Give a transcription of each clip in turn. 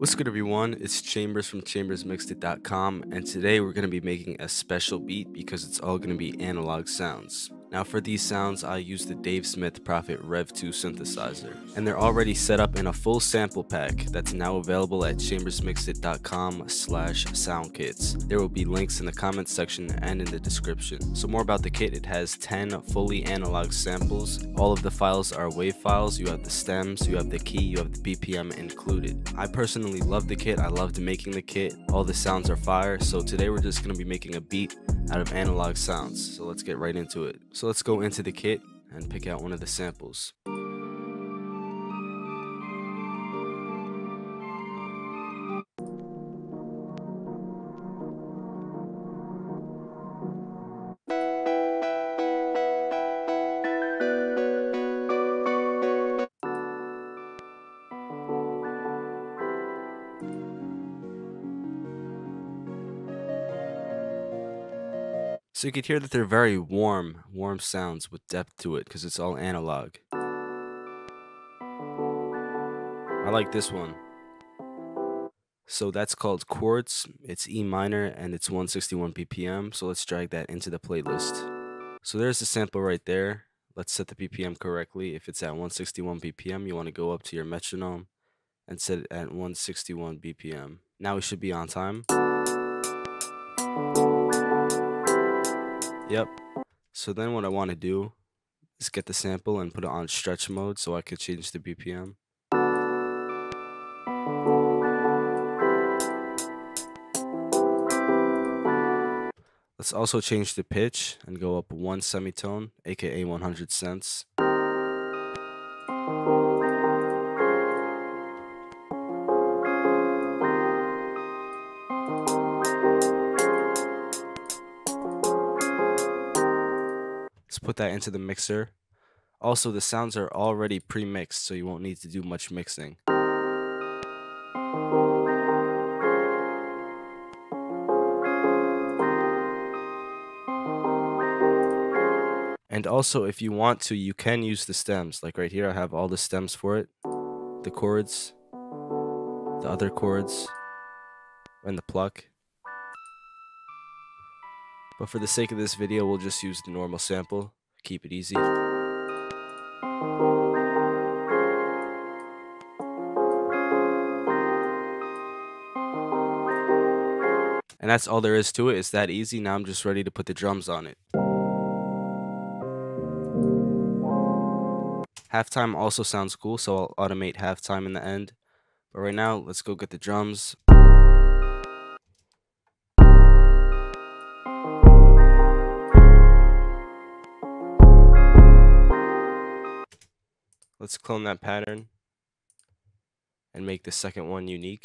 What's good, everyone? It's Chambers from chambersmixedit.com, and today we're going to be making a special beat because it's all going to be analog sounds. Now for these sounds, I use the Dave Smith Prophet Rev 2 synthesizer, and they're already set up in a full sample pack that's now available at chambersmixedit.com/soundkits. There will be links in the comments section and in the description. So more about the kit: it has 10 fully analog samples. All of the files are WAV files. You have the stems, you have the key, you have the BPM included. I personally love the kit. I loved making the kit. All the sounds are fire. So today we're just going to be making a beat out of analog sounds. So let's get right into it. So let's go into the kit and pick out one of the samples. So you could hear that they're very warm sounds with depth to it because it's all analog. I like this one. So that's called Chords. It's E minor and it's 161 BPM. So let's drag that into the playlist. So there's the sample right there. Let's set the BPM correctly. If it's at 161 BPM, you want to go up to your metronome and set it at 161 BPM. Now we should be on time. Yep. So then what I want to do is get the sample and put it on stretch mode so I could change the BPM. Let's also change the pitch and go up one semitone, aka 100 cents. Let's put that into the mixer. Also, the sounds are already pre-mixed, so you won't need to do much mixing. And also, if you want to, you can use the stems. Like right here, I have all the stems for it. The chords, the other chords, and the pluck. But for the sake of this video, we'll just use the normal sample. Keep it easy. And that's all there is to it. It's that easy. Now I'm just ready to put the drums on it. Halftime also sounds cool, so I'll automate halftime in the end. But right now, let's go get the drums. Let's clone that pattern and make the second one unique.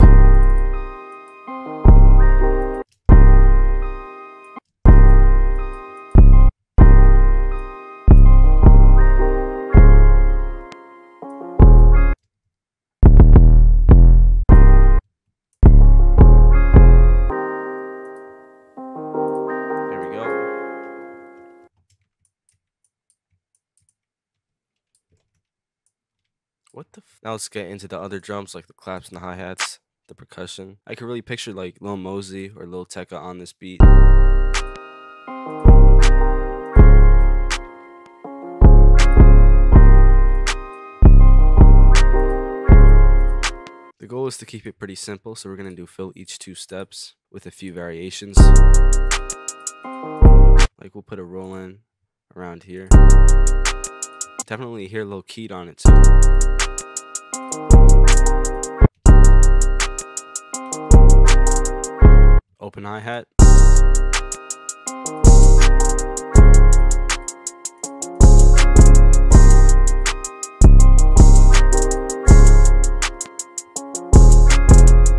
There we go. What the Now let's get into the other drums, like the claps and the hi-hats, the percussion. I could really picture like Lil Mosey or Lil Tecca on this beat. The goal is to keep it pretty simple, so we're going to do fill each 2 steps with a few variations. Like we'll put a roll in around here. Definitely hear a little keyed on it too. Open hi-hat.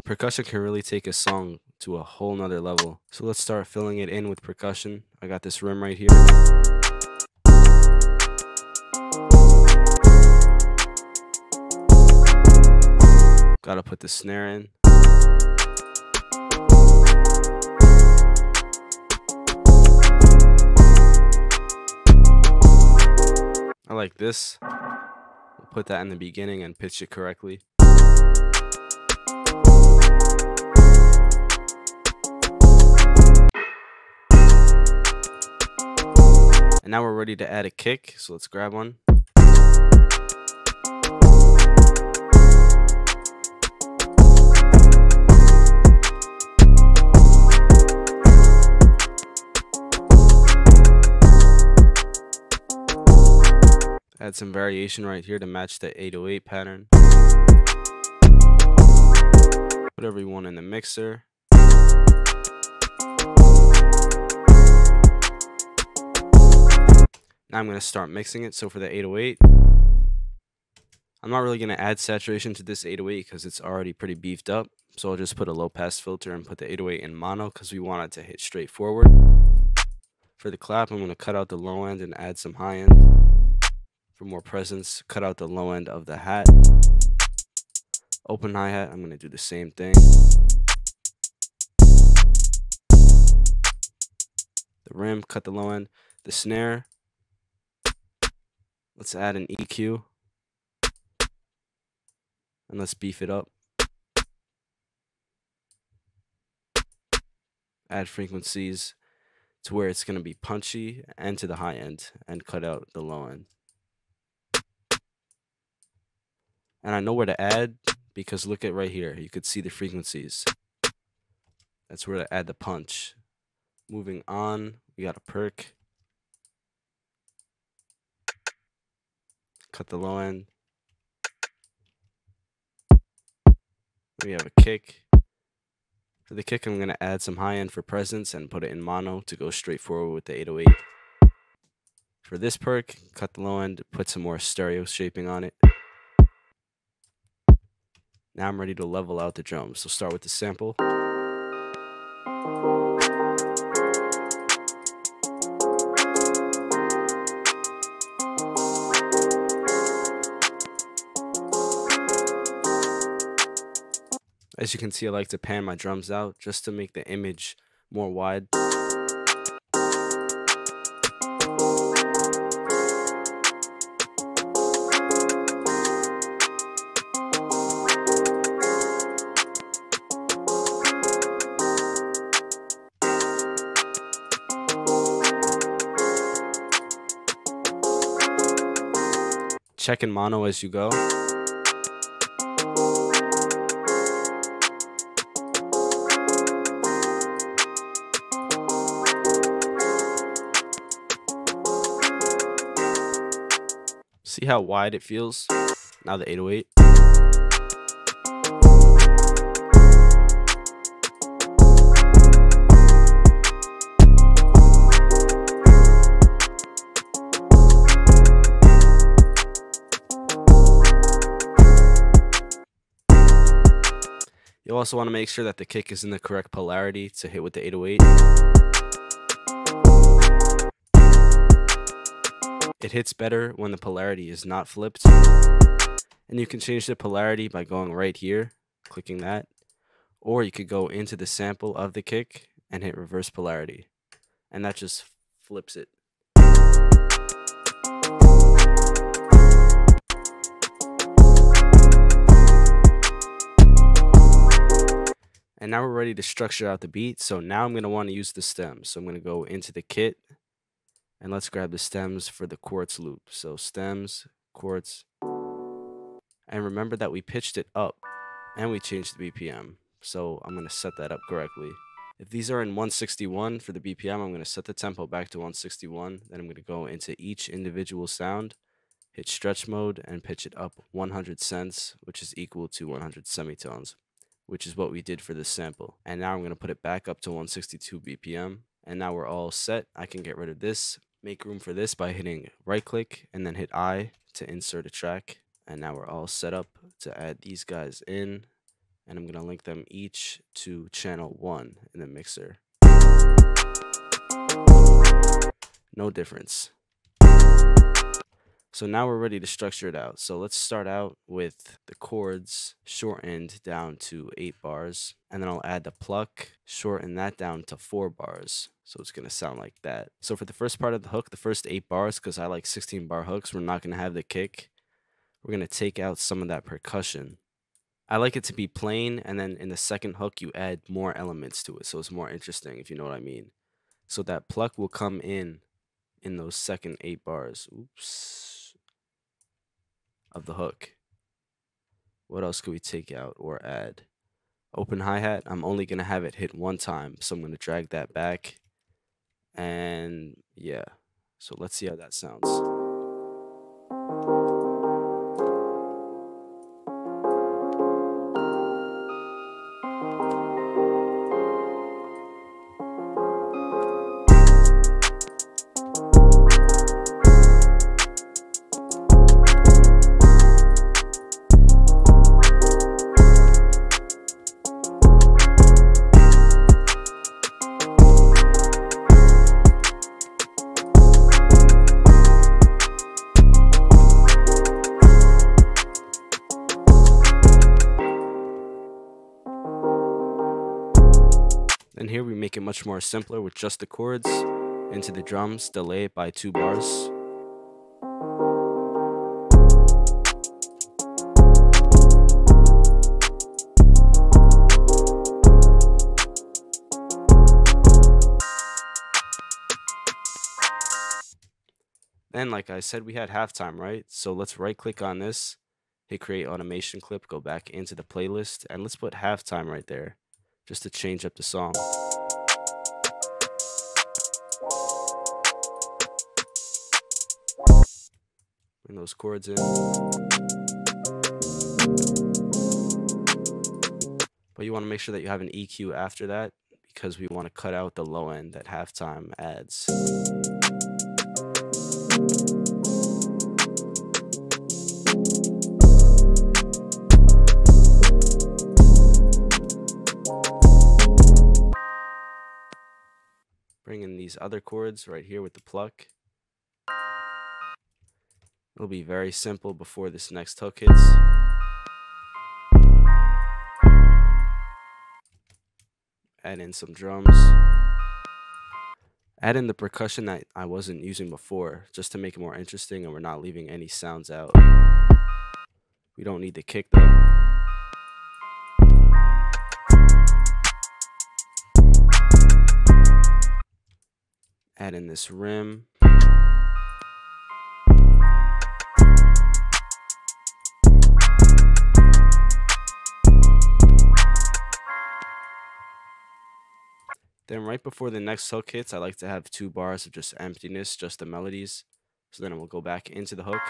Percussion can really take a song to a whole nother level. So let's start filling it in with percussion. I got this rim right here. Gotta put the snare in. I like this. We'll put that in the beginning and pitch it correctly. And now we're ready to add a kick, so let's grab one. Add some variation right here to match the 808 pattern. Put everyone in the mixer. Now I'm going to start mixing it. So for the 808, I'm not really going to add saturation to this 808 because it's already pretty beefed up. So I'll just put a low pass filter and put the 808 in mono because we want it to hit straight forward. For the clap, I'm going to cut out the low end and add some high end. For more presence, cut out the low end of the hat. Open hi-hat, I'm going to do the same thing. The rim, cut the low end. The snare, let's add an EQ. And let's beef it up. Add frequencies to where it's going to be punchy and to the high end, and cut out the low end. And I know where to add because look at right here. You could see the frequencies. That's where to add the punch. Moving on, we got a perk. Cut the low end. We have a kick. For the kick, I'm going to add some high end for presence and put it in mono to go straight forward with the 808. For this perk, cut the low end, put some more stereo shaping on it. Now I'm ready to level out the drums. So start with the sample. As you can see, I like to pan my drums out just to make the image more wide. Check in mono as you go. See how wide it feels? Now the 808. You also want to make sure that the kick is in the correct polarity to hit with the 808. It hits better when the polarity is not flipped. And you can change the polarity by going right here, clicking that. Or you could go into the sample of the kick and hit reverse polarity. And that just flips it. And now we're ready to structure out the beat. So now I'm going to want to use the stems. So I'm going to go into the kit. And let's grab the stems for the quartz loop. So stems, quartz. And remember that we pitched it up and we changed the BPM. So I'm going to set that up correctly. If these are in 161 for the BPM, I'm going to set the tempo back to 161. Then I'm going to go into each individual sound, hit stretch mode, and pitch it up 100 cents, which is equal to 100 semitones, which is what we did for this sample. And now I'm going to put it back up to 162 BPM. And now we're all set. I can get rid of this. Make room for this by hitting right click and then hit I to insert a track. And now we're all set up to add these guys in. And I'm going to link them each to channel 1 in the mixer. No difference. So now we're ready to structure it out. So let's start out with the chords shortened down to 8 bars. And then I'll add the pluck, shorten that down to 4 bars. So it's going to sound like that. So for the first part of the hook, the first 8 bars, because I like 16-bar hooks, we're not going to have the kick. We're going to take out some of that percussion. I like it to be plain, and then in the second hook, you add more elements to it. So it's more interesting, if you know what I mean. So that pluck will come in in those second 8 bars. Oops. Of the hook. What else could we take out or add? Open hi-hat. I'm only going to have it hit one time, so I'm going to drag that back. And yeah, so let's see how that sounds. Then here we make it much more simpler with just the chords. Into the drums, delay it by 2 bars. Then, like I said, we had halftime, right? So let's right click on this, hit create automation clip, go back into the playlist, and let's put halftime right there, just to change up the song. Bring those chords in. But you want to make sure that you have an EQ after that, because we want to cut out the low end that halftime adds. Bring in these other chords right here with the pluck. It'll be very simple before this next hook hits. Add in some drums. Add in the percussion that I wasn't using before, just to make it more interesting, and we're not leaving any sounds out. We don't need the kick though. Add in this rim. Then right before the next hook hits, I like to have 2 bars of just emptiness, just the melodies. So then we'll go back into the hook.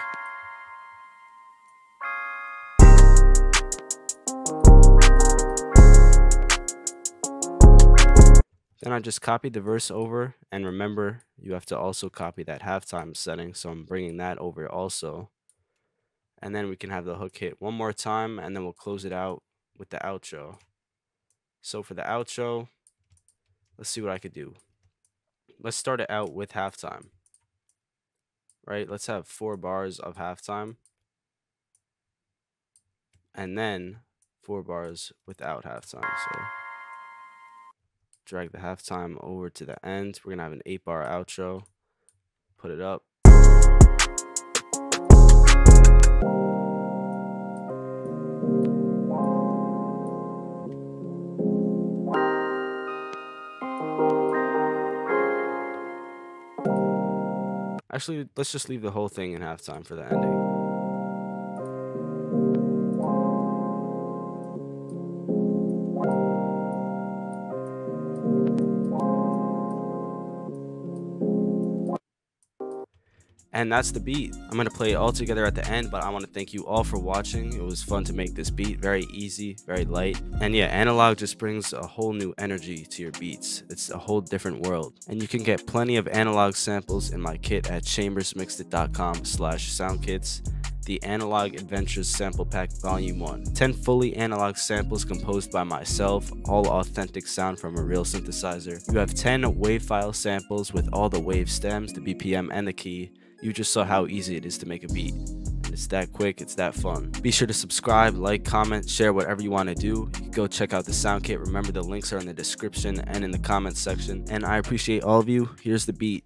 Then I just copied the verse over, and remember, you have to also copy that halftime setting, so I'm bringing that over also. And then we can have the hook hit one more time, and then we'll close it out with the outro. So for the outro, let's see what I could do. Let's start it out with halftime. Right? Let's have 4 bars of halftime. And then 4 bars without halftime. So drag the halftime over to the end. We're going to have an 8-bar outro. Put it up. Actually, let's just leave the whole thing in halftime for the ending. And that's the beat. I'm going to play it all together at the end, but I want to thank you all for watching. It was fun to make this beat. Very easy, very light. And yeah, analog just brings a whole new energy to your beats. It's a whole different world. And you can get plenty of analog samples in my kit at chambersmixedit.com/soundkits. The Analog Adventures Sample Pack Volume 1. 10 fully analog samples composed by myself, all authentic sound from a real synthesizer. You have 10 wave file samples with all the wave stems, the BPM, and the key. You just saw how easy it is to make a beat. And it's that quick, it's that fun. Be sure to subscribe, like, comment, share whatever you want to do. You can go check out the sound kit. Remember, the links are in the description and in the comments section. And I appreciate all of you. Here's the beat.